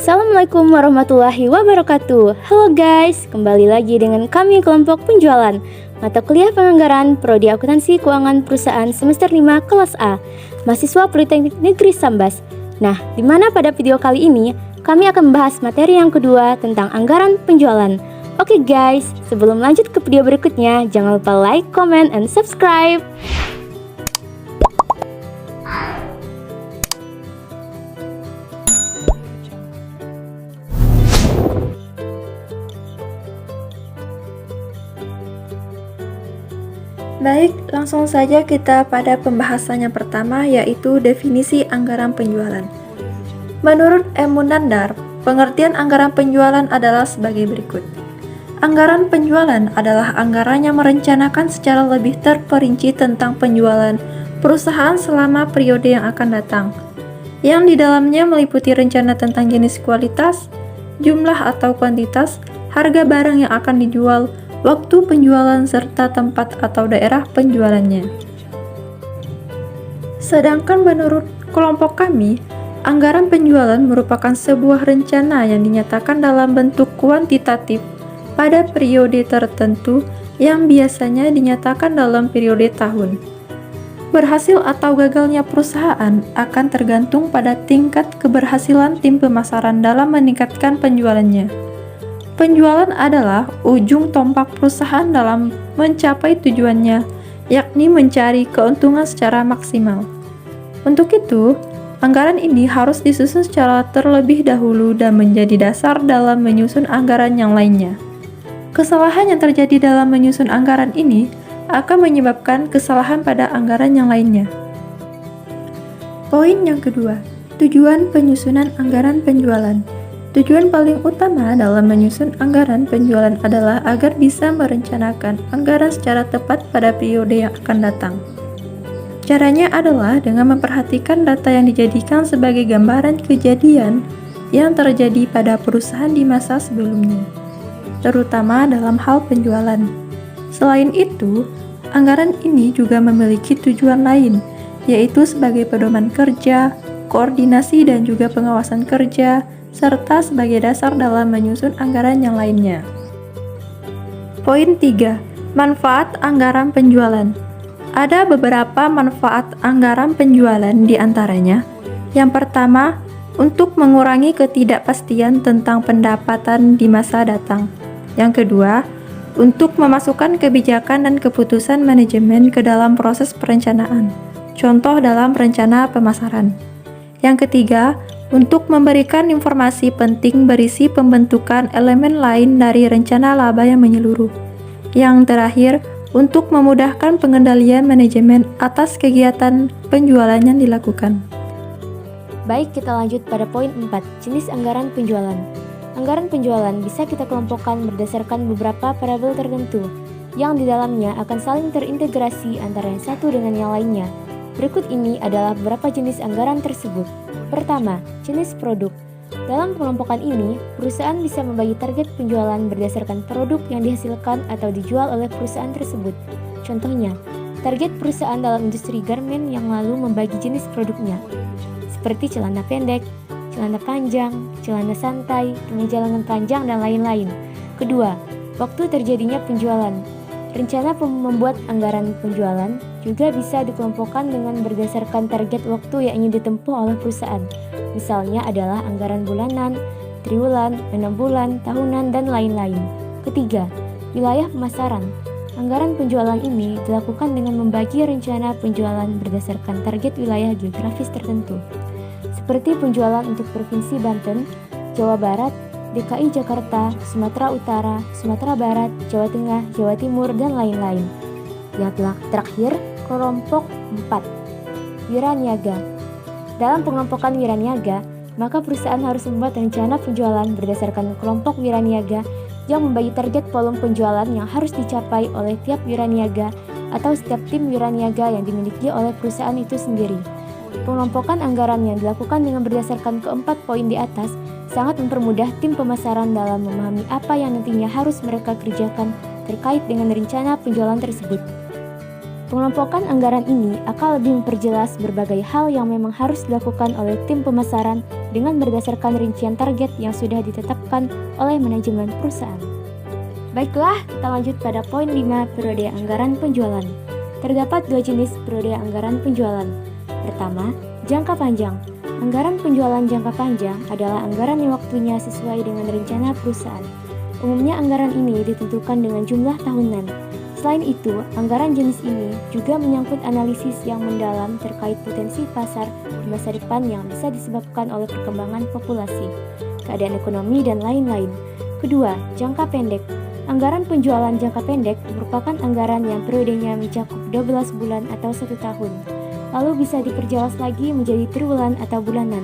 Assalamualaikum warahmatullahi wabarakatuh. Halo guys, kembali lagi dengan kami kelompok penjualan mata kuliah penganggaran Prodi Akuntansi Keuangan Perusahaan semester 5 kelas A, mahasiswa Politeknik Negeri Sambas. Nah, dimana pada video kali ini kami akan membahas materi yang kedua tentang anggaran penjualan. Oke guys, sebelum lanjut ke video berikutnya, jangan lupa like, comment, and subscribe. Baik, langsung saja kita pada pembahasan yang pertama, yaitu definisi anggaran penjualan. Menurut M. Munandar, pengertian anggaran penjualan adalah sebagai berikut. Anggaran penjualan adalah anggaran yang merencanakan secara lebih terperinci tentang penjualan perusahaan selama periode yang akan datang, yang di dalamnya meliputi rencana tentang jenis kualitas, jumlah atau kuantitas, harga barang yang akan dijual, waktu penjualan, serta tempat atau daerah penjualannya. Sedangkan menurut kelompok kami, anggaran penjualan merupakan sebuah rencana yang dinyatakan dalam bentuk kuantitatif pada periode tertentu yang biasanya dinyatakan dalam periode tahun. Berhasil atau gagalnya perusahaan akan tergantung pada tingkat keberhasilan tim pemasaran dalam meningkatkan penjualannya. Penjualan adalah ujung tombak perusahaan dalam mencapai tujuannya, yakni mencari keuntungan secara maksimal. Untuk itu, anggaran ini harus disusun secara terlebih dahulu dan menjadi dasar dalam menyusun anggaran yang lainnya. Kesalahan yang terjadi dalam menyusun anggaran ini akan menyebabkan kesalahan pada anggaran yang lainnya. Poin yang kedua, tujuan penyusunan anggaran penjualan. Tujuan paling utama dalam menyusun anggaran penjualan adalah agar bisa merencanakan anggaran secara tepat pada periode yang akan datang. Caranya adalah dengan memperhatikan data yang dijadikan sebagai gambaran kejadian yang terjadi pada perusahaan di masa sebelumnya, terutama dalam hal penjualan. Selain itu, anggaran ini juga memiliki tujuan lain, yaitu sebagai pedoman kerja, koordinasi dan juga pengawasan kerja, serta sebagai dasar dalam menyusun anggaran yang lainnya. Poin 3. Manfaat anggaran penjualan. Ada beberapa manfaat anggaran penjualan di antaranya. Yang pertama, untuk mengurangi ketidakpastian tentang pendapatan di masa datang. Yang kedua, untuk memasukkan kebijakan dan keputusan manajemen ke dalam proses perencanaan. Contoh dalam rencana pemasaran. Yang ketiga, untuk memberikan informasi penting berisi pembentukan elemen lain dari rencana laba yang menyeluruh. Yang terakhir, untuk memudahkan pengendalian manajemen atas kegiatan penjualan yang dilakukan. Baik, kita lanjut pada poin 4, jenis anggaran penjualan. Anggaran penjualan bisa kita kelompokkan berdasarkan beberapa variabel tertentu, yang di dalamnya akan saling terintegrasi antara yang satu dengan yang lainnya. Berikut ini adalah beberapa jenis anggaran tersebut. Pertama, jenis produk. Dalam pengelompokan ini, perusahaan bisa membagi target penjualan berdasarkan produk yang dihasilkan atau dijual oleh perusahaan tersebut. Contohnya, target perusahaan dalam industri garmen yang lalu membagi jenis produknya, seperti celana pendek, celana panjang, celana santai, kemeja lengan panjang, dan lain-lain. Kedua, waktu terjadinya penjualan. Rencana membuat anggaran penjualan juga bisa dikelompokkan dengan berdasarkan target waktu yang ingin ditempuh oleh perusahaan. Misalnya adalah anggaran bulanan, triwulan, 6 bulan, tahunan, dan lain-lain. Ketiga, wilayah pemasaran. Anggaran penjualan ini dilakukan dengan membagi rencana penjualan berdasarkan target wilayah geografis tertentu, seperti penjualan untuk Provinsi Banten, Jawa Barat, DKI Jakarta, Sumatera Utara, Sumatera Barat, Jawa Tengah, Jawa Timur, dan lain-lain. Yang terakhir, kelompok 4, wiraniaga. Dalam pengelompokan wiraniaga, maka perusahaan harus membuat rencana penjualan berdasarkan kelompok wiraniaga yang membagi target volume penjualan yang harus dicapai oleh tiap wiraniaga atau setiap tim wiraniaga yang dimiliki oleh perusahaan itu sendiri. Pengelompokan anggaran yang dilakukan dengan berdasarkan keempat poin di atas sangat mempermudah tim pemasaran dalam memahami apa yang nantinya harus mereka kerjakan terkait dengan rencana penjualan tersebut. Pengelompokan anggaran ini akan lebih memperjelas berbagai hal yang memang harus dilakukan oleh tim pemasaran dengan berdasarkan rincian target yang sudah ditetapkan oleh manajemen perusahaan. Baiklah, kita lanjut pada poin 5 periode anggaran penjualan. Terdapat dua jenis periode anggaran penjualan. Pertama, jangka panjang. Anggaran penjualan jangka panjang adalah anggaran yang waktunya sesuai dengan rencana perusahaan. Umumnya anggaran ini ditentukan dengan jumlah tahunan. Selain itu, anggaran jenis ini juga menyangkut analisis yang mendalam terkait potensi pasar di masa depan yang bisa disebabkan oleh perkembangan populasi, keadaan ekonomi, dan lain-lain. Kedua, jangka pendek. Anggaran penjualan jangka pendek merupakan anggaran yang periodenya mencakup 12 bulan atau 1 tahun, lalu bisa diperjelas lagi menjadi triwulan atau bulanan.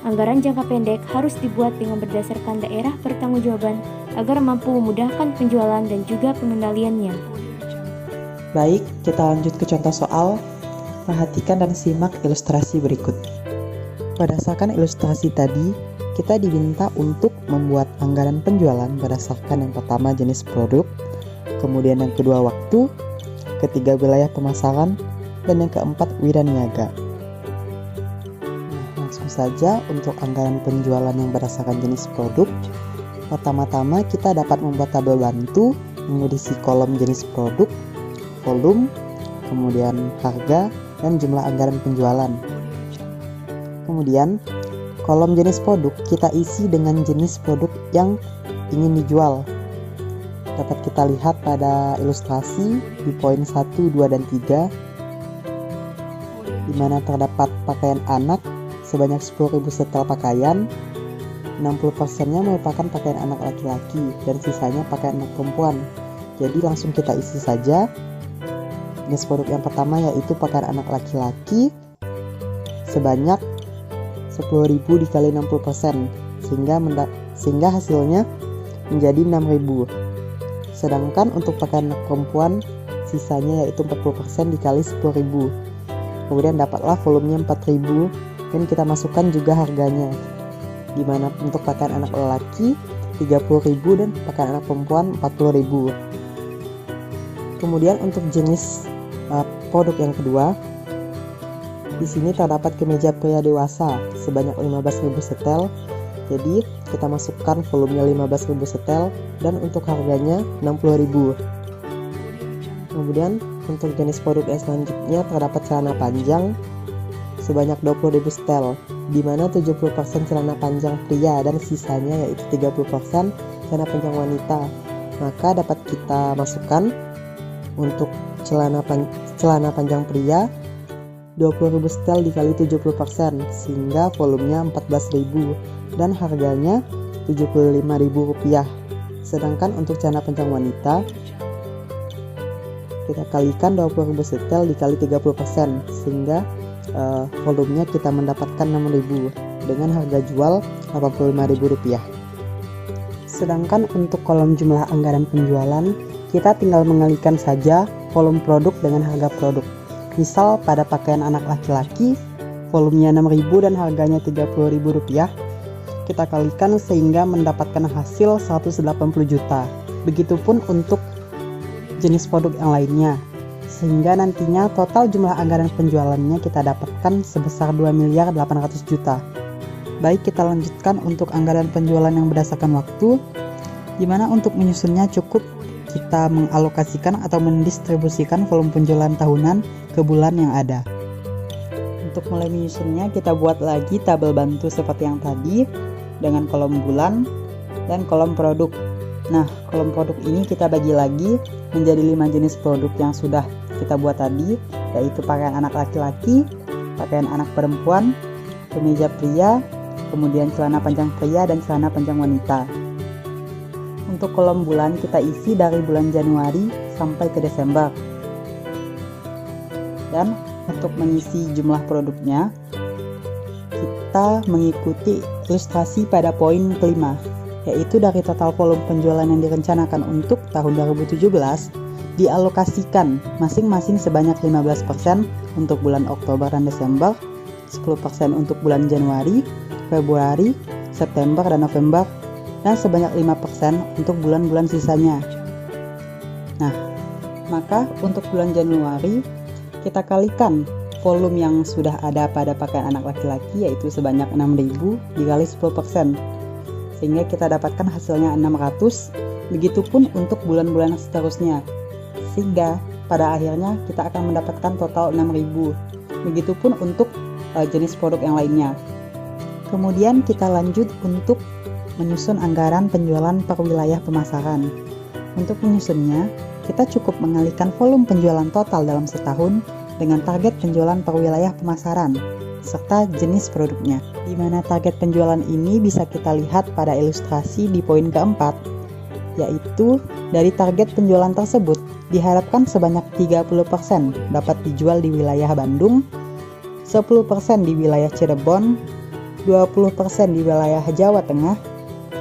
Anggaran jangka pendek harus dibuat dengan berdasarkan daerah pertanggungjawaban agar mampu memudahkan penjualan dan juga pengendaliannya. Baik, kita lanjut ke contoh soal. Perhatikan dan simak ilustrasi berikut. Berdasarkan ilustrasi tadi, kita diminta untuk membuat anggaran penjualan berdasarkan yang pertama jenis produk, kemudian yang kedua waktu, ketiga wilayah pemasaran, dan yang keempat wira niaga. Nah, langsung saja untuk anggaran penjualan yang berdasarkan jenis produk. Pertama-tama kita dapat membuat tabel bantu mengisi kolom jenis produk, volume, kemudian harga, dan jumlah anggaran penjualan. Kemudian, kolom jenis produk kita isi dengan jenis produk yang ingin dijual. Dapat kita lihat pada ilustrasi di poin 1, 2, dan 3, di mana terdapat pakaian anak sebanyak 10.000 setel pakaian, 60%-nya merupakan pakaian anak laki-laki dan sisanya pakaian anak perempuan. Jadi langsung kita isi saja. Jenis produk yang pertama yaitu pakaian anak laki-laki sebanyak 10.000 dikali 60% sehingga hasilnya menjadi 6.000. Sedangkan untuk pakaian anak perempuan sisanya yaitu 40% dikali 10.000. Kemudian dapatlah volumenya 4.000 dan kita masukkan juga harganya, di mana untuk pakaian anak lelaki 30.000 dan pakaian anak perempuan 40.000. Kemudian untuk jenis produk yang kedua, di sini terdapat kemeja pria dewasa sebanyak 15.000 setel. Jadi kita masukkan volumenya 15.000 setel dan untuk harganya 60.000. Kemudian untuk jenis produk yang selanjutnya terdapat celana panjang sebanyak 20.000 setel, di mana 70% celana panjang pria dan sisanya yaitu 30% celana panjang wanita. Maka dapat kita masukkan untuk celana panjang pria 20.000 setel dikali 70% sehingga volumenya 14.000 dan harganya Rp75.000. Sedangkan untuk celana panjang wanita kita kalikan 20.000 setel dikali 30% sehingga volumenya kita mendapatkan 6.000 dengan harga jual Rp85.000. Sedangkan untuk kolom jumlah anggaran penjualan, kita tinggal mengalikan saja kolom produk dengan harga produk. Misal pada pakaian anak laki-laki, volumenya 6.000 dan harganya Rp30.000, kita kalikan sehingga mendapatkan hasil 180 juta. Begitupun untuk jenis produk yang lainnya, sehingga nantinya total jumlah anggaran penjualannya kita dapatkan sebesar 2.800 juta. Baik, kita lanjutkan untuk anggaran penjualan yang berdasarkan waktu, di mana untuk menyusunnya cukup kita mengalokasikan atau mendistribusikan volume penjualan tahunan ke bulan yang ada. Untuk mulai menyusunnya, kita buat lagi tabel bantu seperti yang tadi dengan kolom bulan dan kolom produk. Nah, kolom produk ini kita bagi lagi menjadi 5 jenis produk yang sudah kita buat tadi, yaitu pakaian anak laki-laki, pakaian anak perempuan, kemeja pria, kemudian celana panjang pria dan celana panjang wanita. Untuk kolom bulan kita isi dari bulan Januari sampai ke Desember. Dan untuk mengisi jumlah produknya, kita mengikuti ilustrasi pada poin kelima, yaitu dari total volume penjualan yang direncanakan untuk tahun 2017 dialokasikan masing-masing sebanyak 15% untuk bulan Oktober dan Desember, 10% untuk bulan Januari, Februari, September, dan November, dan sebanyak 5% untuk bulan-bulan sisanya. Nah, maka untuk bulan Januari Kita kalikan volume yang sudah ada pada pakaian anak laki-laki, yaitu sebanyak 6.000 dikali 10%, sehingga kita dapatkan hasilnya 600. Begitupun untuk bulan-bulan seterusnya, sehingga pada akhirnya kita akan mendapatkan total 6.000. Begitupun untuk jenis produk yang lainnya. Kemudian kita lanjut untuk menyusun anggaran penjualan per wilayah pemasaran. Untuk menyusunnya, kita cukup mengalihkan volume penjualan total dalam setahun dengan target penjualan per wilayah pemasaran serta jenis produknya, di mana target penjualan ini bisa kita lihat pada ilustrasi di poin keempat, yaitu dari target penjualan tersebut diharapkan sebanyak 30% dapat dijual di wilayah Bandung, 10% di wilayah Cirebon, 20% di wilayah Jawa Tengah,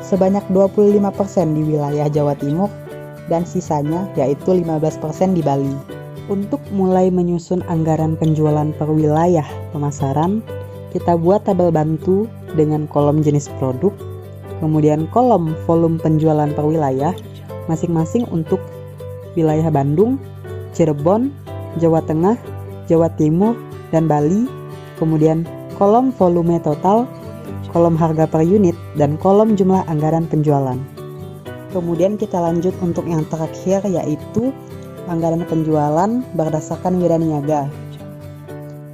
sebanyak 25% di wilayah Jawa Timur, dan sisanya yaitu 15% di Bali. Untuk mulai menyusun anggaran penjualan per wilayah pemasaran, kita buat tabel bantu dengan kolom jenis produk, kemudian kolom volume penjualan per wilayah, masing-masing untuk wilayah Bandung, Cirebon, Jawa Tengah, Jawa Timur, dan Bali, kemudian kolom volume total, kolom harga per unit, dan kolom jumlah anggaran penjualan. Kemudian kita lanjut untuk yang terakhir, yaitu anggaran penjualan berdasarkan wiraniaga.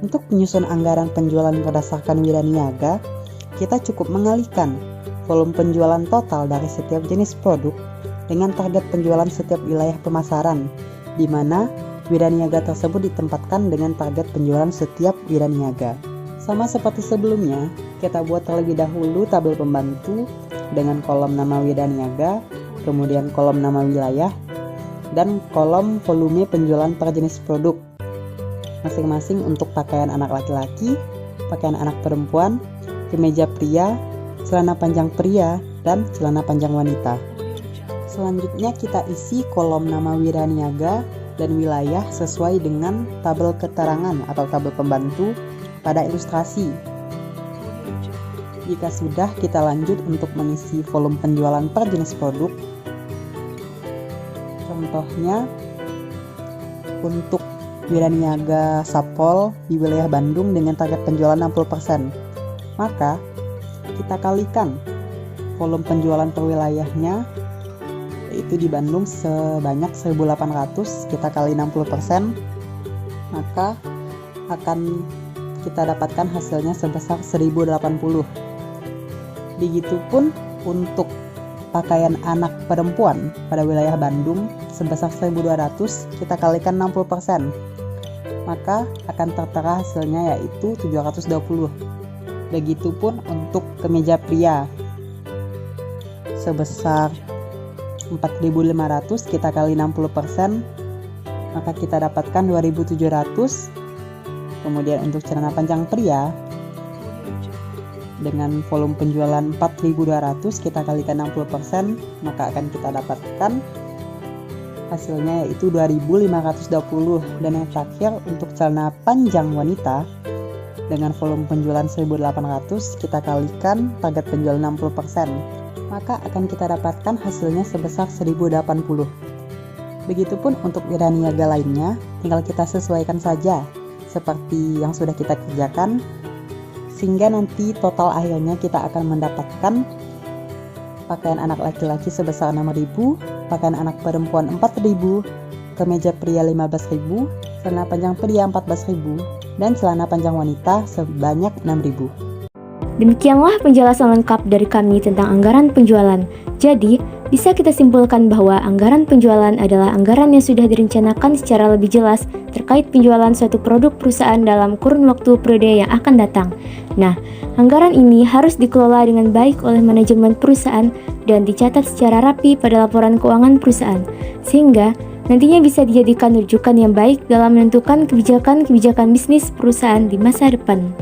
Untuk menyusun anggaran penjualan berdasarkan wiraniaga, kita cukup mengalihkan volume penjualan total dari setiap jenis produk dengan target penjualan setiap wilayah pemasaran, di mana wiraniaga tersebut ditempatkan dengan target penjualan setiap wiraniaga. Sama seperti sebelumnya, kita buat terlebih dahulu tabel pembantu dengan kolom nama wiraniaga, kemudian kolom nama wilayah, dan kolom volume penjualan per jenis produk, masing-masing untuk pakaian anak laki-laki, pakaian anak perempuan, kemeja pria, celana panjang pria, dan celana panjang wanita. Selanjutnya kita isi kolom nama wiraniaga dan wilayah sesuai dengan tabel keterangan atau tabel pembantu pada ilustrasi. Jika sudah, kita lanjut untuk mengisi volume penjualan per jenis produk. Contohnya, untuk wiraniaga Sapol di wilayah Bandung dengan target penjualan 60%, maka kita kalikan volume penjualan per wilayahnya, yaitu di Bandung sebanyak 1.800, kita kali 60%, maka akan kita dapatkan hasilnya sebesar 1.080. Begitupun untuk pakaian anak perempuan pada wilayah Bandung sebesar 1.200, kita kalikan 60%, maka akan tertera hasilnya yaitu 720. Begitupun untuk kemeja pria sebesar 4.500, kita kali 60%, maka kita dapatkan 2.700. Kemudian untuk celana panjang pria dengan volume penjualan 4.200, kita kalikan 60%, maka akan kita dapatkan hasilnya yaitu 2.520. Dan yang terakhir untuk celana panjang wanita dengan volume penjualan 1.800, kita kalikan target penjualan 60%, maka akan kita dapatkan hasilnya sebesar 1.080. Begitupun untuk wiraniaga lainnya, tinggal kita sesuaikan saja seperti yang sudah kita kerjakan, sehingga nanti total akhirnya kita akan mendapatkan pakaian anak laki-laki sebesar 6.000, pakaian anak perempuan 4.000, kemeja pria 15.000, celana panjang pria 14.000, dan celana panjang wanita sebanyak 6.000. Demikianlah penjelasan lengkap dari kami tentang anggaran penjualan. Jadi, bisa kita simpulkan bahwa anggaran penjualan adalah anggaran yang sudah direncanakan secara lebih jelas terkait penjualan suatu produk perusahaan dalam kurun waktu periode yang akan datang. Nah, anggaran ini harus dikelola dengan baik oleh manajemen perusahaan dan dicatat secara rapi pada laporan keuangan perusahaan, sehingga nantinya bisa dijadikan rujukan yang baik dalam menentukan kebijakan-kebijakan bisnis perusahaan di masa depan.